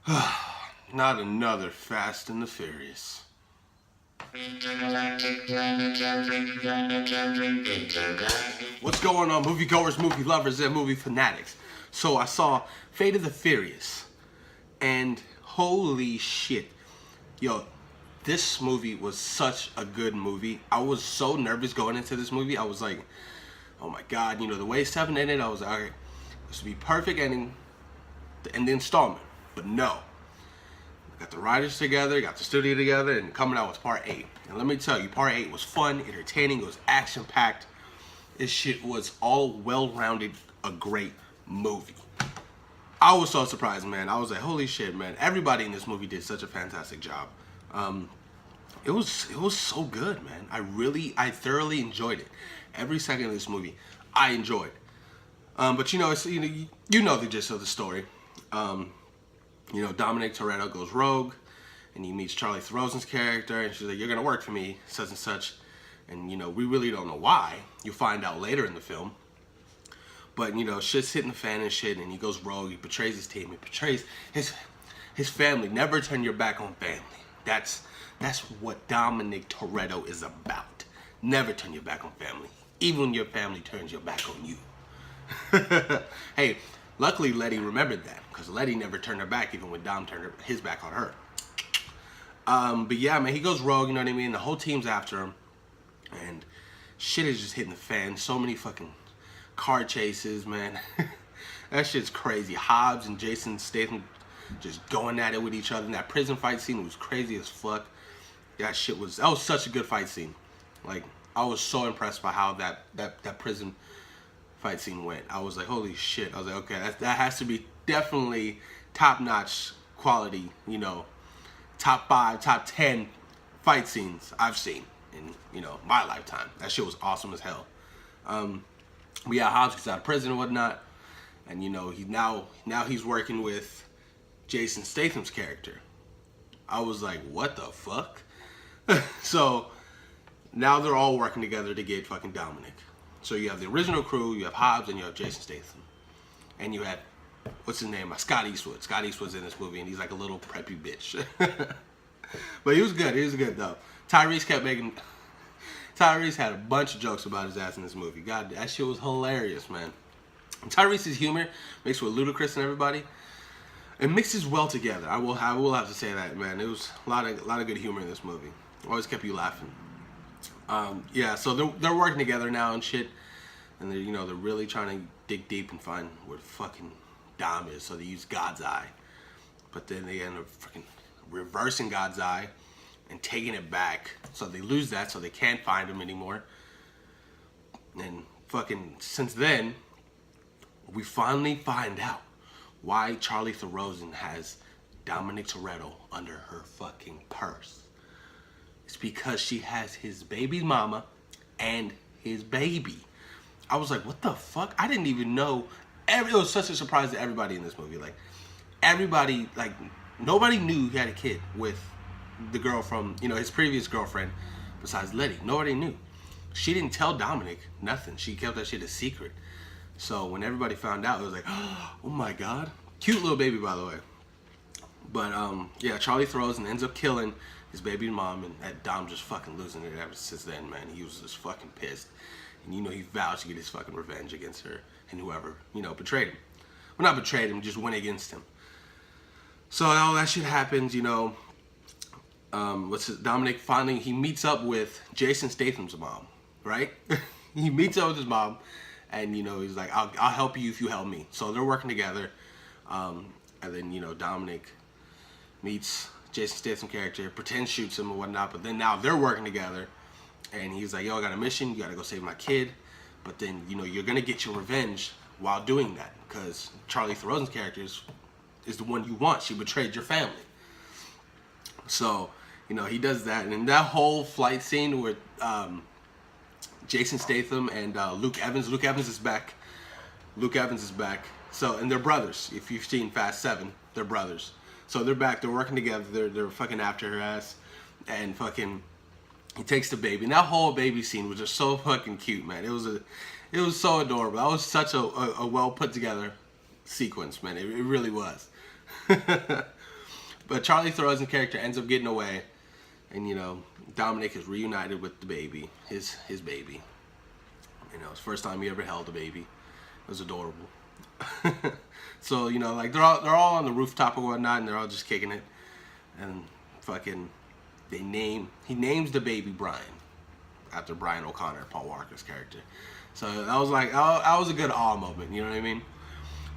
Not another Fast and the Furious. What's going on, moviegoers, movie lovers, and movie fanatics? So I saw Fate of the Furious, and holy shit, yo, this movie was such a good movie. I was so nervous going into this movie. I was like, oh my god, the way Seven ended, I was like, okay, this would be perfect ending, the installment. But no, got the writers together, got the studio together, and coming out with part 8. And let me tell you, part 8 was fun, entertaining, it was action-packed. This shit was all well-rounded, a great movie. I was so surprised, man. I was like, holy shit, man. Everybody in this movie did such a fantastic job. It was so good, man. I thoroughly enjoyed it. Every second of this movie, I enjoyed. But it's you know the gist of the story. Dominic Toretto goes rogue, and he meets Charlie Theron's character, and she's like, "You're gonna work for me," such and such. And we really don't know why. You find out later in the film. But shit's hitting the fan and shit, and he goes rogue. He betrays his team. He betrays his family. Never turn your back on family. That's what Dominic Toretto is about. Never turn your back on family, even when your family turns your back on you. Hey, luckily Letty remembered that, because Letty never turned her back, even when Dom turned his back on her. But yeah, man, he goes rogue. You know what I mean? The whole team's after him, and shit is just hitting the fan. So many fucking car chases, man. That shit's crazy. Hobbs and Jason Statham just going at it with each other. And that prison fight scene was crazy as fuck. That was such a good fight scene. Like, I was so impressed by how that prison fight scene went. I was like, holy shit. I was like, okay, that has to be definitely top-notch quality, top 5, top 10 fight scenes I've seen in, my lifetime. That shit was awesome as hell. But yeah, Hobbs gets out of prison and whatnot, and now he's working with Jason Statham's character. I was like, what the fuck? So now they're all working together to get fucking Dominic. So you have the original crew, you have Hobbs, and you have Jason Statham, and you had what's his name? Scott Eastwood. Scott Eastwood's in this movie, and he's like a little preppy bitch. But he was good. He was good though. Tyrese had a bunch of jokes about his ass in this movie. God, that shit was hilarious, man. And Tyrese's humor mixed with Ludacris and everybody, it mixes well together. I will have to say that, man. It was a lot of good humor in this movie. Always kept you laughing. Yeah, so they're working together now and shit, and they're really trying to dig deep and find where fucking Dom is. So they use God's Eye, but then they end up freaking reversing God's Eye and taking it back, so they lose that, so they can't find him anymore. And fucking since then, we finally find out why Charlie Theron has Dominic Toretto under her fucking purse. It's because she has his baby mama and his baby. I was like, what the fuck? I didn't even know. It was such a surprise to everybody in this movie. Like, everybody, nobody knew he had a kid with the girl from, his previous girlfriend, besides Letty. Nobody knew. She didn't tell Dominic nothing. She kept that shit a secret. So when everybody found out, it was like, oh my god. Cute little baby, by the way. But, yeah, Charlie throws and ends up killing his baby mom, and that Dom just fucking losing it ever since then, man. He was just fucking pissed. And he vowed to get his fucking revenge against her and whoever, betrayed him. Well, not betrayed him, just went against him. So all that shit happens, Dominic finally, he meets up with Jason Statham's mom, right? He meets up with his mom, and, he's like, I'll help you if you help me. So they're working together, and then, Dominic meets Jason Statham's character, pretends shoots him and whatnot, but then now they're working together, and he's like, yo, I got a mission, you gotta go save my kid, but then, you're gonna get your revenge while doing that, because Charlie Theron's character is the one you want. She betrayed your family. So, he does that, and in that whole flight scene with Jason Statham and Luke Evans is back. So, and they're brothers. If you've seen Fast 7, they're brothers. So they're back, they're working together, they're fucking after her ass, and fucking, he takes the baby. And that whole baby scene was just so fucking cute, man. It was so adorable. That was such a well put together sequence, man. It really was. But Charlie Theron's character ends up getting away, and you know, Dominic is reunited with the baby, his baby. You know, it's the first time he ever held a baby. It was adorable. So you know, like they're all on the rooftop or whatnot, and they're all just kicking it, and fucking he names the baby Brian, after Brian O'Connor, Paul Walker's character. So that was like, that was a good awe moment, you know what I mean?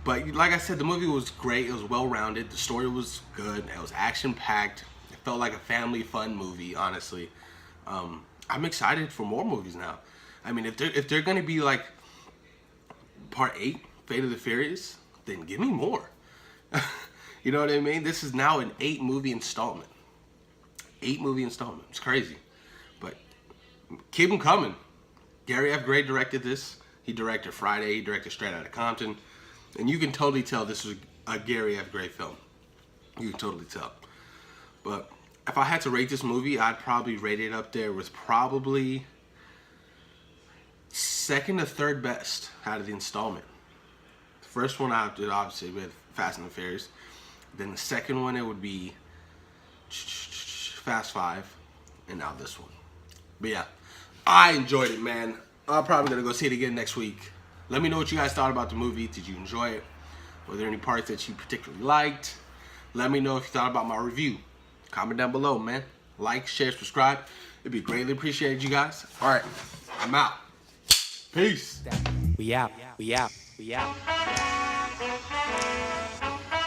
But like I said, the movie was great. It was well-rounded. The story was good. It was action-packed. It felt like a family fun movie, honestly. I'm excited for more movies now. I mean, if they're gonna be like Part 8, Fate of the Furious, then give me more. You know what I mean? This is now an 8-movie installment. 8-movie installment. It's crazy. But keep them coming. Gary F. Gray directed this. He directed Friday. He directed Straight Outta Compton. And you can totally tell this was a Gary F. Gray film. You can totally tell. But if I had to rate this movie, I'd probably rate it up there with probably second to third best out of the installment. The first one I did obviously with Fast and the Furious. Then the second one, it would be Fast 5. And now this one. But yeah, I enjoyed it, man. I'm probably going to go see it again next week. Let me know what you guys thought about the movie. Did you enjoy it? Were there any parts that you particularly liked? Let me know if you thought about my review. Comment down below, man. Like, share, subscribe. It'd be greatly appreciated, you guys. All right, I'm out. Peace. We out.